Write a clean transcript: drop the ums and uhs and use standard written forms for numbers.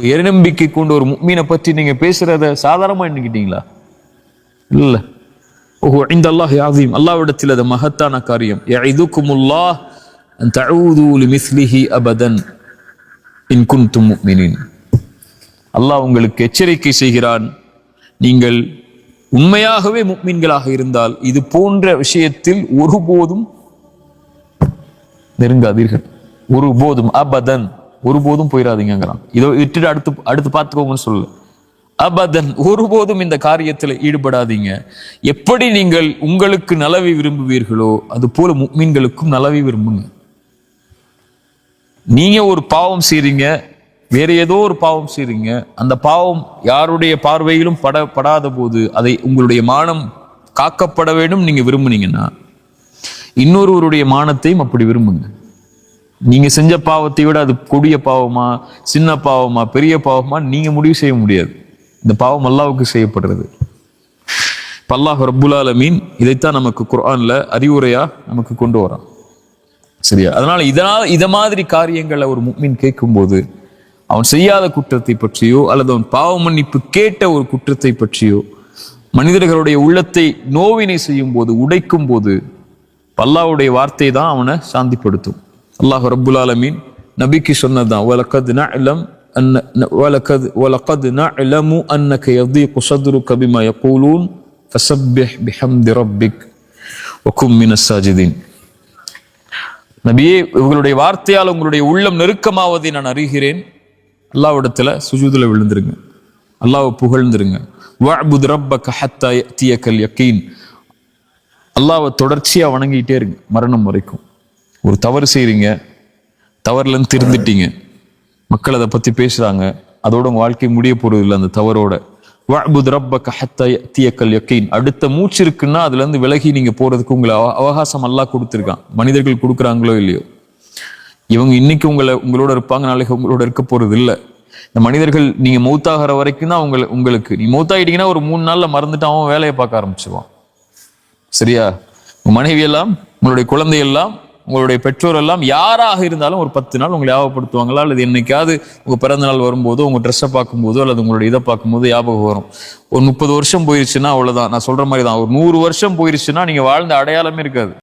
இறைநம்பிக்கை கொண்டு ஒரு முஃமினை பற்றி நீங்க பேசுறத சாதாரணமா எண்ணிக்கிட்டீங்களா? இல்ல. இந்த அல்லாஹ் அஸீம், அல்லாஹ்விடத்தில் அது மகத்தான காரியம். யஇதுகுமுல்லாஹ் அன் தஊது லிமிஸ்லிஹி அபதன் இன் குன்தும் முஃமினீன். அல்லாஹ் உங்களுக்கு எச்சரிக்கை செய்கிறான், நீங்கள் உண்மையாகவே முஃமின்களாக இருந்தால் இது போன்ற விஷயத்தில் ஒருபோதும் நெருங்காதீர்கள். ஒருபோதும், அபதன், ஒருபோதும் போயிடாதீங்கிறான். இதோ இட்டு அடுத்து பார்த்துக்கோங்கன்னு சொல்லு. அபதன், ஒருபோதும் இந்த காரியத்தில் ஈடுபடாதீங்க. எப்படி நீங்கள் உங்களுக்கு நலவை விரும்புவீர்களோ அது போல முஃமின்களுக்கும் நலவை விரும்புங்க. நீங்க ஒரு பாவம் செய்றீங்க, வேற ஏதோ ஒரு பாவம் செய்றீங்க, அந்த பாவம் யாருடைய பார்வையிலும் படாத போது அதை உங்களுடைய மானம் காக்கப்பட வேண்டும் நீங்க விரும்புனீங்கன்னா இன்னொருவருடைய மானத்தையும் அப்படி விரும்புங்க. நீங்க செஞ்ச பாவத்தை விட அது கொடிய பாவமா, சின்ன பாவமா, பெரிய பாவமா நீங்க முடிவு செய்ய முடியாது. இந்த பாவம் அல்லாஹ்வுக்கு செய்யப்படுறது. அல்லாஹ் ரப்புல் ஆலமீன் இதைத்தான் நமக்கு குர்ஆன்ல அறிவுரையா நமக்கு கொண்டு வரான். சரியா? அதனால இத மாதிரி காரியங்களை ஒரு முஃமின் கேட்கும்போது அவன் செய்யாத குற்றத்தை பற்றியோ அல்லது அவன் பாவ மன்னிப்பு கேட்ட ஒரு குற்றத்தை பற்றியோ மனிதர்களுடைய உள்ளத்தை நோவினை செய்யும் போது, உடைக்கும் போது அல்லாஹ்வுடைய வார்த்தை தான் அவனை சாந்திப்படுத்தும். அல்லாஹ் ரப்புல் ஆலமீன் நபிக்கு சொன்னதுதான், وَلَقَدْ نَعْلَمُ أَنَّكَ يَضِيقُ صَدْرُكَ بِمَا يَقُولُونَ فَسَبِّحْ بِحَمْدِ رَبِّكَ وَكُن مِّنَ السَّاجِدِينَ. நபியே, இவங்களுடைய வார்த்தையால் உங்களுடைய உள்ளம் நெருக்கமாவதை நான் அறிகிறேன். அல்லாஹ்விடத்துல சுஜூதுல விழுந்துருங்க, அல்லாஹ்வை புகழ்ந்துருங்க. வஅ்புத் ரப்பக ஹத்தா யஅதியகல் யகீன். அல்லாஹ்வை தொடர்ச்சியா வணங்கிட்டே இருங்க மரணம் வரைக்கும். ஒரு தவறு செய்றீங்க, தவறுல இருந்து திருந்துட்டீங்க, மக்கள் அதை பத்தி பேசுறாங்க, அதோட உங்க வாழ்க்கை முடிய போறது இல்லை. அந்த தவறோட வஅ்புத் ரப்பக ஹத்தா யஅதியகல் யகீன். அடுத்த மூச்சு இருக்குன்னா அதுல இருந்து விலகி நீங்க போறதுக்கு உங்களை அவகாசம் அல்லாஹ் கொடுத்திருக்கான். மனிதர்கள் கொடுக்குறாங்களோ இல்லையோ, இவங்க இன்னைக்கு உங்களோட இருப்பாங்க, நாளைக்கு உங்களோட இருக்க போறது இல்லை. இந்த மனிதர்கள் நீங்க மௌத்தாகிற வரைக்கும் தான் உங்களுக்கு நீ மௌத்தாயிட்டீங்கன்னா ஒரு 3 நாள்ல மறந்துட்டு அவன் வேலையை பார்க்க ஆரம்பிச்சிருவான். சரியா? உங்க மனைவி எல்லாம், உங்களுடைய குழந்தை எல்லாம், உங்களுடைய பெற்றோர் எல்லாம் யாராக இருந்தாலும் ஒரு 10 நாள் உங்களை ஞாபகப்படுத்துவாங்களா? அல்லது என்னைக்காவது உங்க பிறந்த நாள் வரும்போதோ, உங்க ட்ரெஸ்ஸை பார்க்கும்போதோ, அல்லது உங்களுடைய இதை பார்க்கும்போது ஞாபகம் வரும். ஒரு 30 வருஷம் போயிருச்சுன்னா அவ்வளவுதான். நான் சொல்ற மாதிரி தான். ஒரு 100 வருஷம் போயிருச்சுன்னா நீங்க வாழ்ந்த அடையாளமே இருக்காது.